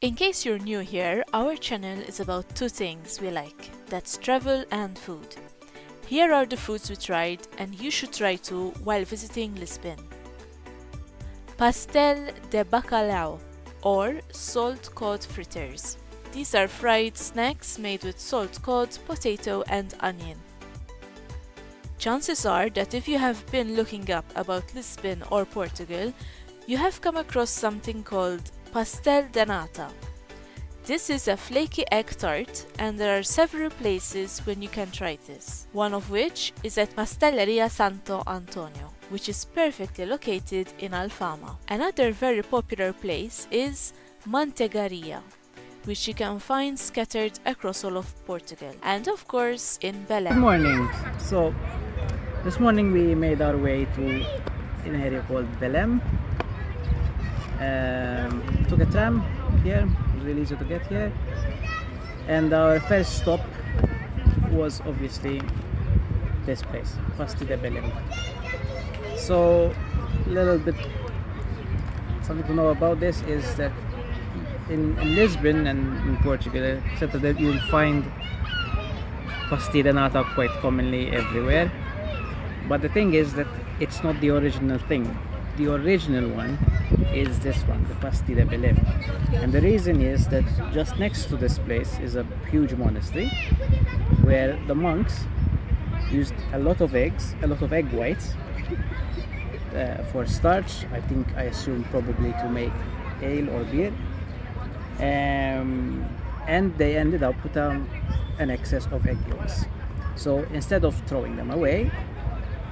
In case you're new here, our channel is about two things we like, that's travel and food. Here are the foods we tried and you should try too while visiting Lisbon. Pastel de bacalhau, or salt cod fritters. These are fried snacks made with salt cod, potato and onion. Chances are that if you have been looking up about Lisbon or Portugal, you have come across something called pastel de nata. This is a flaky egg tart and there are several places when you can try this, one of which is at Pastelleria Santo Antonio, which is perfectly located in Alfama. Another very popular place is Mantegaria, which you can find scattered across all of Portugal, and of course in Belém. Good morning. So this morning we made our way to an area called Belém. Took a tram here, it was really easy to get here, and our first stop was obviously this place, Pastéis de Belém. So a little bit something to know about this is that in Lisbon and in Portugal, except that you'll find pastéis de nata quite commonly everywhere, but the thing is that it's not the original thing. The original one is this one, the Pastéis de Belém, and the reason is that just next to this place is a huge monastery where the monks used a lot of eggs, a lot of egg whites for starch. I assume probably to make ale or beer, and they ended up with an excess of egg yolks. So instead of throwing them away,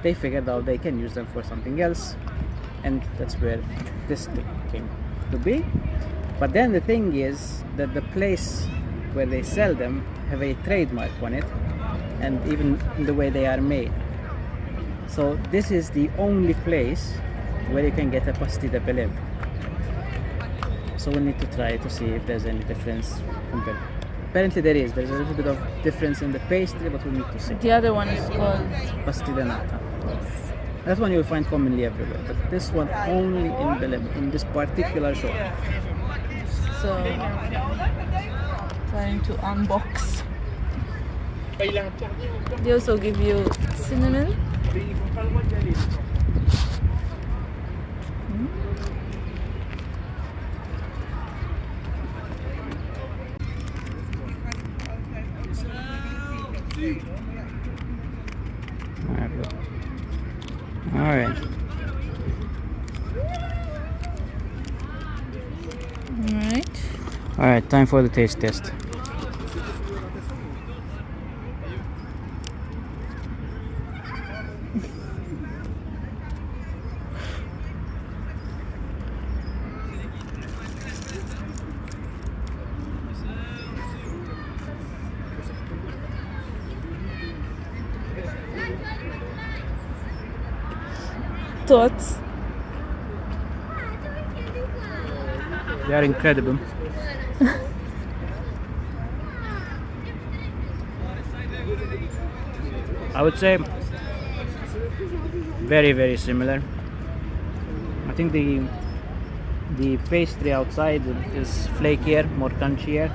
they figured out they can use them for something else, and that's where this came to be. But then the thing is that the place where they sell them have a trademark on it, and even in the way they are made. So this is the only place where you can get a pastéis de Belém. So we need to try to see if there's any difference compared. Apparently there's a little bit of difference in the pastry, but we need to see. The other one is called Pastéis de nata. That one you'll find commonly everywhere, but this one only in Belém, in this particular shop. So, trying to unbox. They also give you cinnamon. Alright. Alright, time for the taste test. Thoughts? They are incredible. I would say very, very similar. I think the pastry outside is flakier, more crunchier.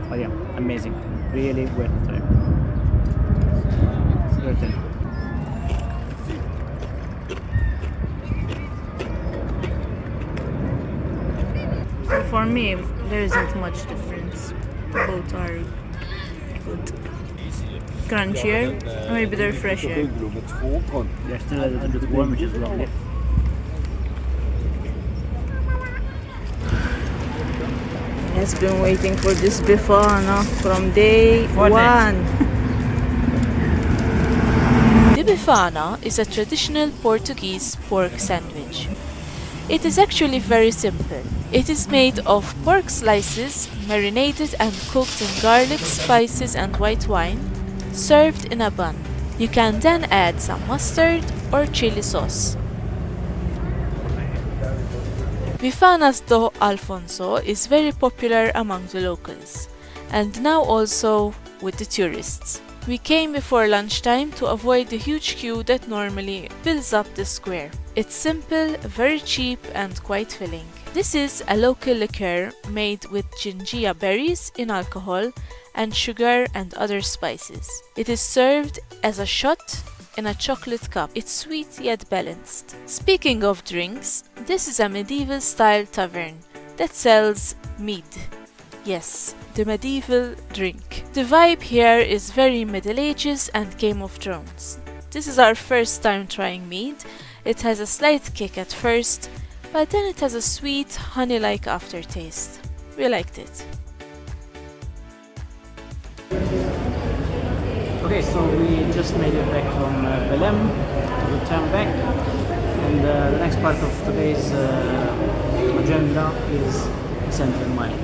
But yeah, amazing. Really worth it. Worth it. So for me, there isn't much difference. Both are good. Crunchier, or maybe they're fresher. They're still a little bit warm, which is lovely. Has been waiting for this bifana from day one. The bifana is a traditional Portuguese pork sandwich. It is actually very simple. It is made of pork slices, marinated and cooked in garlic, spices and white wine, served in a bun. You can then add some mustard or chili sauce. Bifana's do Alfonso is very popular among the locals, and now also with the tourists. We came before lunchtime to avoid the huge queue that normally fills up the square. It's simple, very cheap and quite filling. This is a local liqueur made with gingia berries in alcohol and sugar and other spices. It is served as a shot in a chocolate cup. It's sweet yet balanced. Speaking of drinks, this is a medieval style tavern that sells mead. Yes, the medieval drink. The vibe here is very Middle Ages and Game of Thrones. This is our first time trying mead. It has a slight kick at first, but then it has a sweet, honey-like aftertaste. We liked it. Okay, so we just made it back from Belém. We returned back, and the next part of today's agenda is the central market.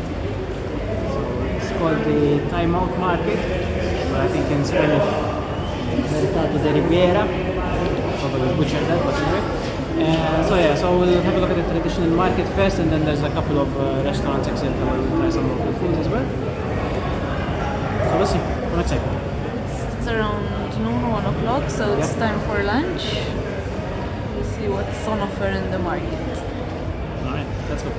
So it's called the Time Out Market, but I think in Spanish, Mercado de Ribeira. Probably butchered that, but anyway. So we'll have a look at the traditional market first, and then there's a couple of restaurants, etc. where we'll try some local foods as well. So we'll see. I'm excited. It's around noon, 1 o'clock, so it's time for lunch. We'll see what's on offer in the market. Alright, let's go.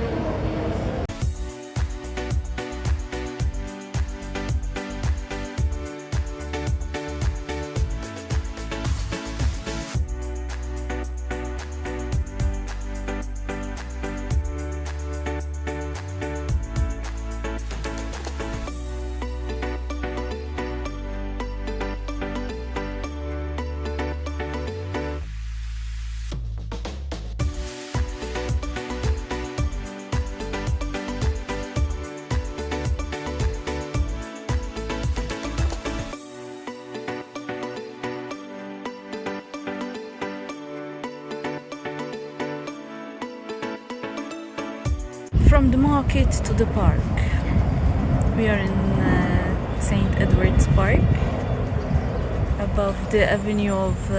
From the market to the park. We are in St. Edward's Park, above the Avenue of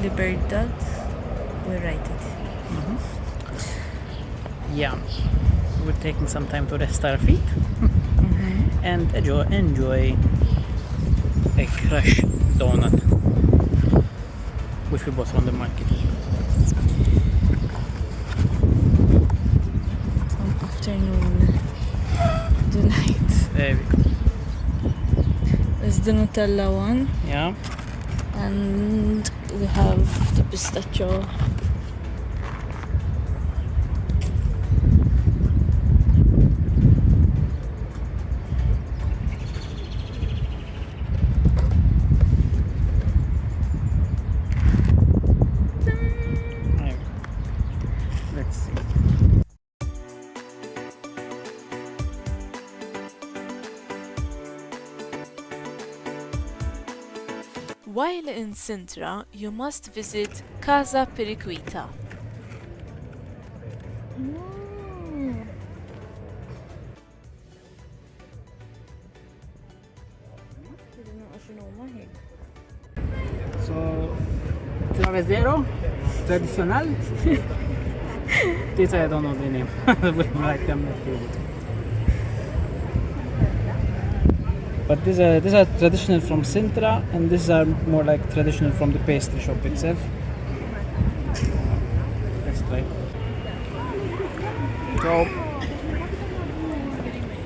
Libertad. We're right it. Yeah, we're taking some time to rest our feet and enjoy a crush donut, which we bought from the market. Some afternoon delight. There we go. There's the Nutella one, Yeah. and we have the pistachio. Let's see. While in Sintra, you must visit Casa Periquita. So, Travesero, traditional. This I don't know the name. Like I'm not able to. But these are traditional from Sintra, and these are more like traditional from the pastry shop itself. Let's try. So,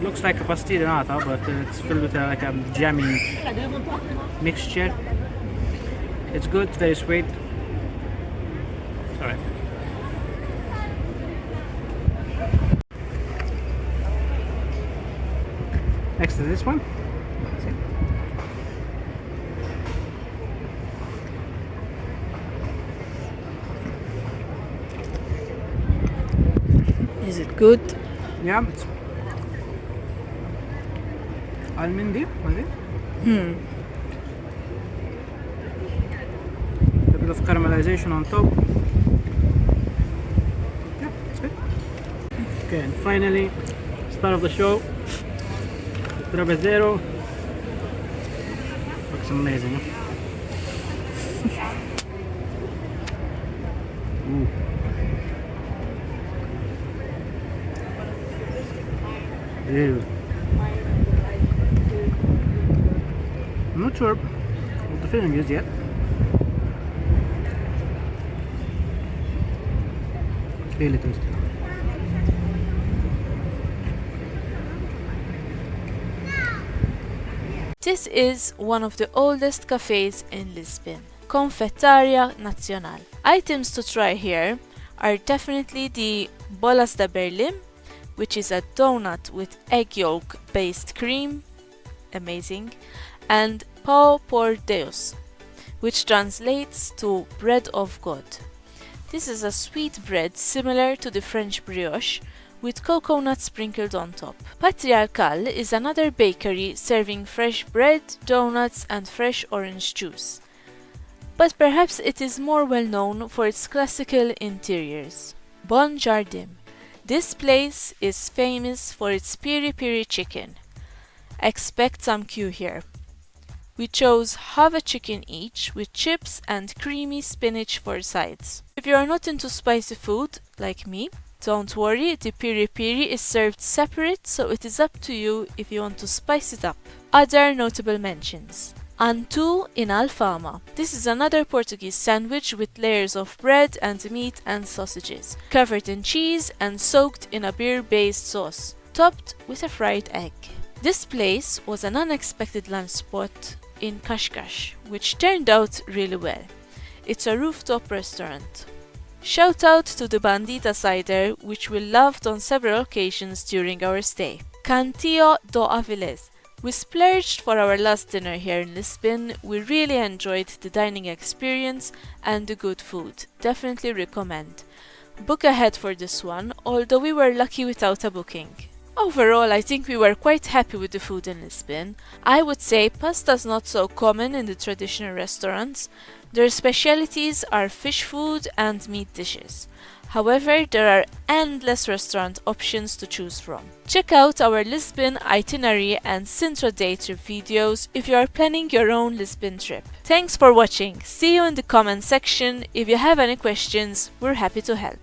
looks like a pastéis de nata, but it's filled with like a jammy mixture. It's good, very sweet. It's alright. Next to this one. Is it good? Yeah, it's almondy, was it? A bit of caramelization on top. Yeah, it's good. Okay, and finally, start of the show. Travesero. Looks amazing. Huh? Ooh. Ew. I'm not sure what the filling is yet. It's really tasty. This is one of the oldest cafes in Lisbon, Confeitaria Nacional. Items to try here are definitely the bolas de Berlim, which is a donut with egg yolk based cream, amazing, and pão por Deus, which translates to bread of God. This is a sweet bread similar to the French brioche, with coconut sprinkled on top. Patriarcal is another bakery serving fresh bread, donuts, and fresh orange juice. But perhaps it is more well known for its classical interiors. Bon Jardim. This place is famous for its piri-piri chicken. Expect some queue here. We chose half a chicken each with chips and creamy spinach for sides. If you are not into spicy food, like me, don't worry, the piri-piri is served separate, so it is up to you if you want to spice it up. Other notable mentions. Antu in Alfama. This is another Portuguese sandwich with layers of bread and meat and sausages, covered in cheese and soaked in a beer-based sauce, topped with a fried egg. This place was an unexpected lunch spot in Kashkash, which turned out really well. It's a rooftop restaurant. Shout out to the Bandita cider, which we loved on several occasions during our stay. Cantillo do Avilés. We splurged for our last dinner here in Lisbon. We really enjoyed the dining experience and the good food. Definitely recommend. Book ahead for this one, although we were lucky without a booking. Overall, I think we were quite happy with the food in Lisbon. I would say pasta is not so common in the traditional restaurants. Their specialities are fish food and meat dishes. However, there are endless restaurant options to choose from. Check out our Lisbon itinerary and Sintra day trip videos if you are planning your own Lisbon trip. Thanks for watching. See you in the comment section. If you have any questions, we're happy to help.